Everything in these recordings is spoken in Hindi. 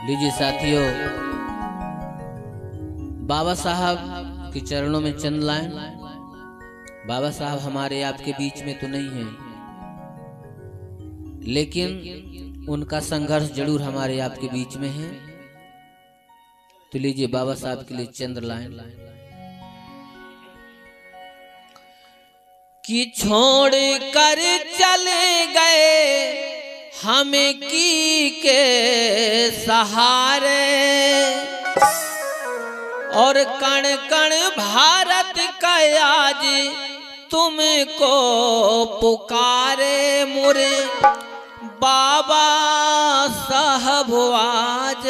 लीजिए साथियों, बाबा साहब के चरणों में चंद लाएं। बाबा साहब हमारे आपके बीच में तो नहीं है, लेकिन उनका संघर्ष जरूर हमारे आपके बीच में है। तो लीजिए बाबा साहब के लिए चंद लाएं। कि छोड़ कर चले गए हमें की के सहारे, और कण कण भारत का आज तुमको पुकारे। मुरे बाबा साहब आज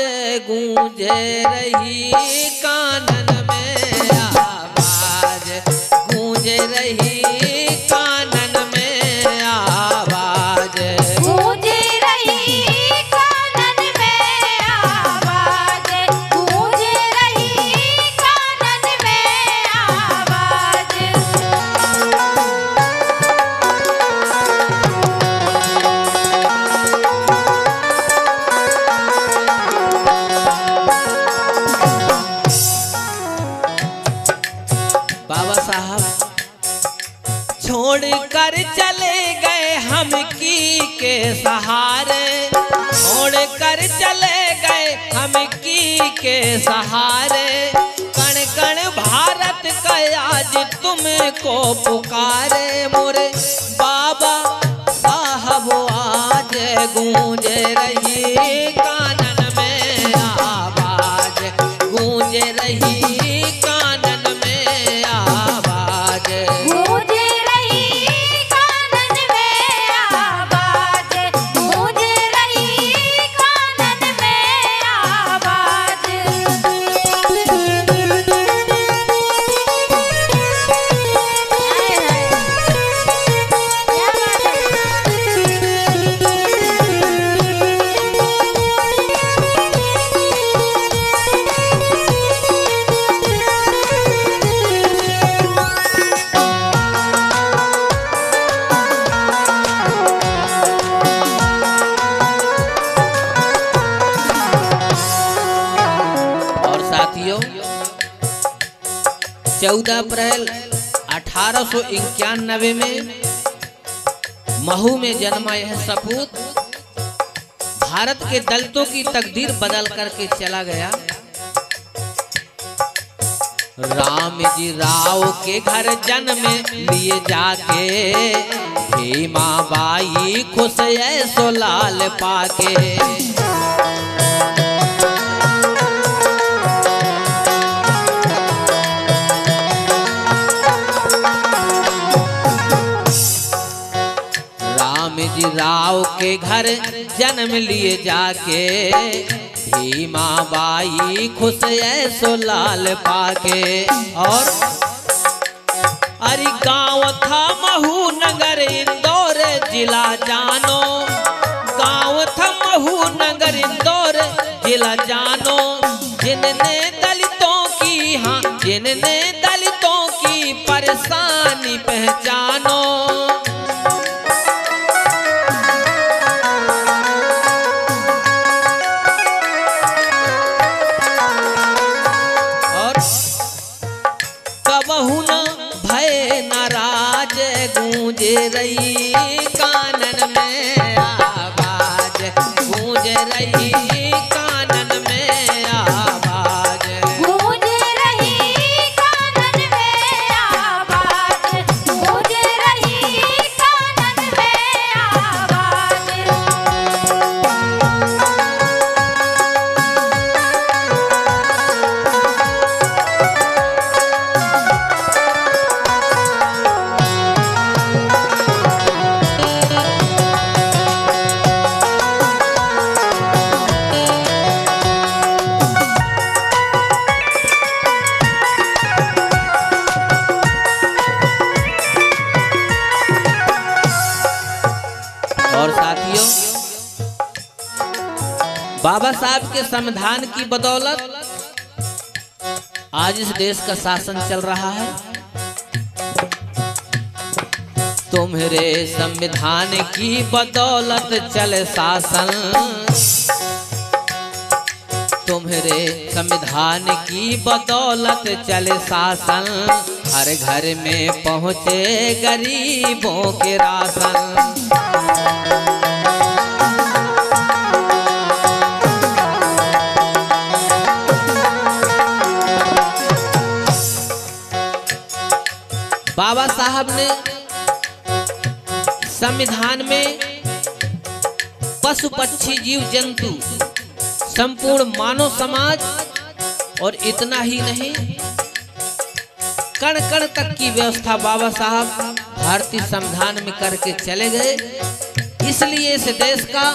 गूंजे रही कानन में आवाज, गूंजे रही छोड़ कर चले गए हम की के सहारे, छोड़ कर चले गए हम की के सहारे। कण कण भारत का आज तुमको पुकारे। मोरे बाबा साहब आज गूंजे रही कानन में आवाज, गूंजे रही साथियों। 14 अप्रैल 1891 में महू में जन्मा यह सपूत भारत के दलितों की तकदीर बदल करके चला गया। राम जी राव के घर जन्म लिए जाके, भीमा बाई खुश ऐसो लाल पाके। जी राव के घर जन्म लिए जाके, भीमा बाई खुश ऐसो लाल पाके। और अरे गांव था महू नगर इंदौर जिला जानो, गांव था महू नगर इंदौर जिला जानो। जिनने दलितों की, हाँ जिनने दलितों की परेशानी पहचानो। कबहू न भय नाराज, गूंजे रही कानन में आवाज, गूंजे रही कानन में आवाज, गूंजे रही कानन में आवाज, गूंजे रही कानन में आवाज। और साथियों, बाबा साहब के संविधान की बदौलत आज इस देश का शासन चल रहा है। तुम्हारे संविधान की बदौलत चले शासन, तुम्हारे संविधान की बदौलत चले शासन, हर घर में पहुँचे गरीबों के राशन। बाबा साहब ने संविधान में पशु पक्षी जीव जंतु संपूर्ण मानव समाज और इतना ही नहीं कण कण तक की व्यवस्था बाबा साहब भारतीय संविधान में करके चले गए। इसलिए इस देश का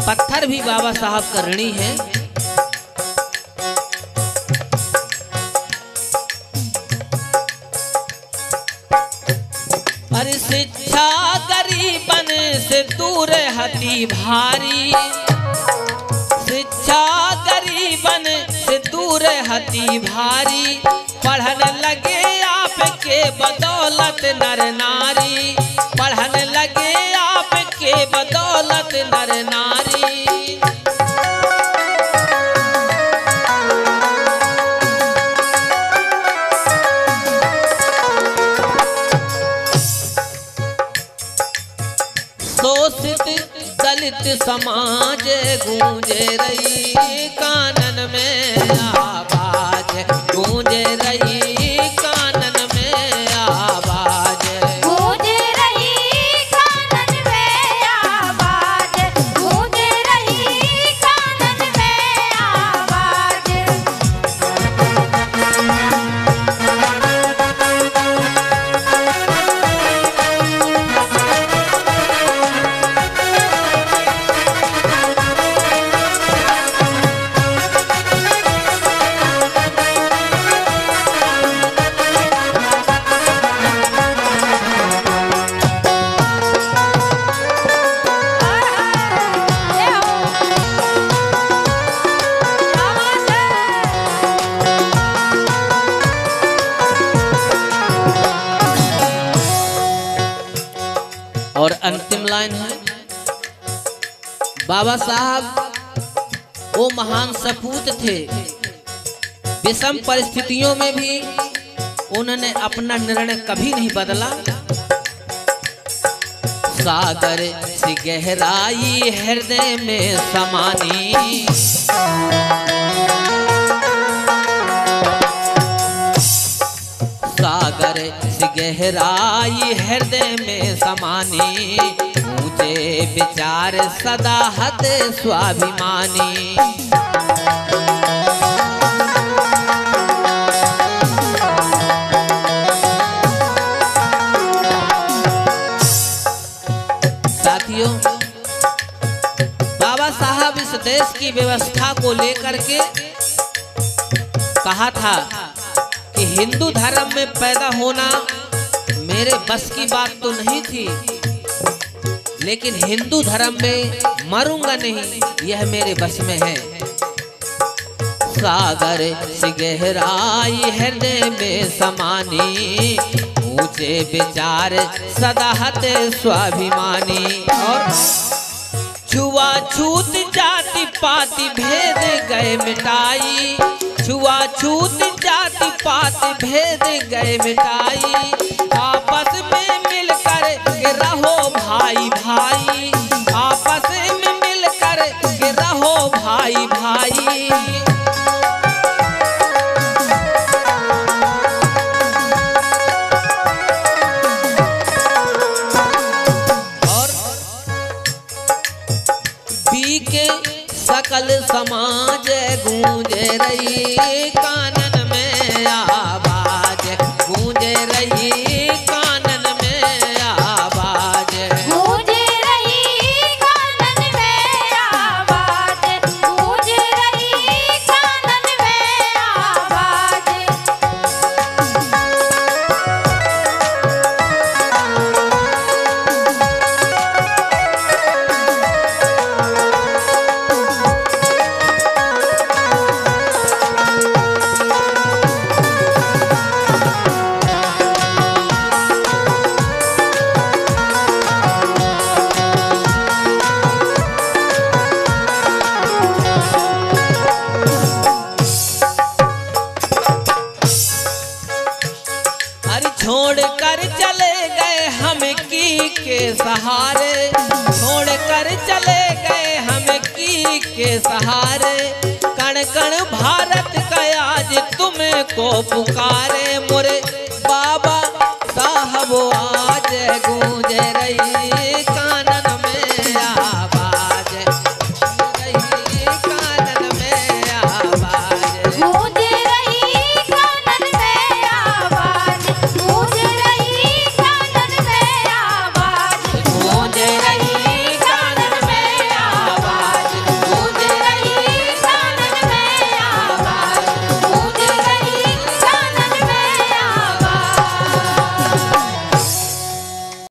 पत्थर भी बाबा साहब का ऋणी है। अरे शिक्षा गरीबन से दूर हती भारी, शिक्षा गरीबन से दूर हती भारी, पढ़ने लगे आपके बदौलत नर नारी, पढ़ने लगे आपके बदौलत नर नारी। शोषित दलित समाज गूंजे रही कानन में आवाज, गूंजे रही कानन में आवाज, गूंज रही कानन में आवाज, गूंज रही कानन में आवाज। और अंतिम लाइन है, बाबा साहब वो महान सपूत थे। विषम परिस्थितियों में भी उन्होंने अपना निर्णय कभी नहीं बदला। सागर से गहराई हृदय में समानी, सागर से गहराई हृदय में समानी, ऊंचे विचार सदा हत स्वाभिमानी। साथियों, बाबा साहब इस देश की व्यवस्था को लेकर के कहा था कि हिंदू धर्म में पैदा होना मेरे बस की बात तो नहीं थी, लेकिन हिंदू धर्म में मरूंगा नहीं, यह मेरे बस में है। सागर से गहराई हृदय में समानी, ऊंचे विचार सदा हत स्वाभिमानी। और छुआछूत जाति पाति भेद गए मिटाई, छुआछूत जाति पाति भेद गए मिटाई, आपस में मिलकर रहो भाई भाई, आपस में मिलकर रहो भाई भाई। और पी के सकल समाज गूंजे रही कानन में आवाज, गूंजे रही कानन में आवाज, गूंज रही कानन में आवाज, गूंज रही कानन में आवाज। के सहारे, कण कण भारत का आज तुम्हें को पुकारे। मोरे बाबा साहब आज गूंज रही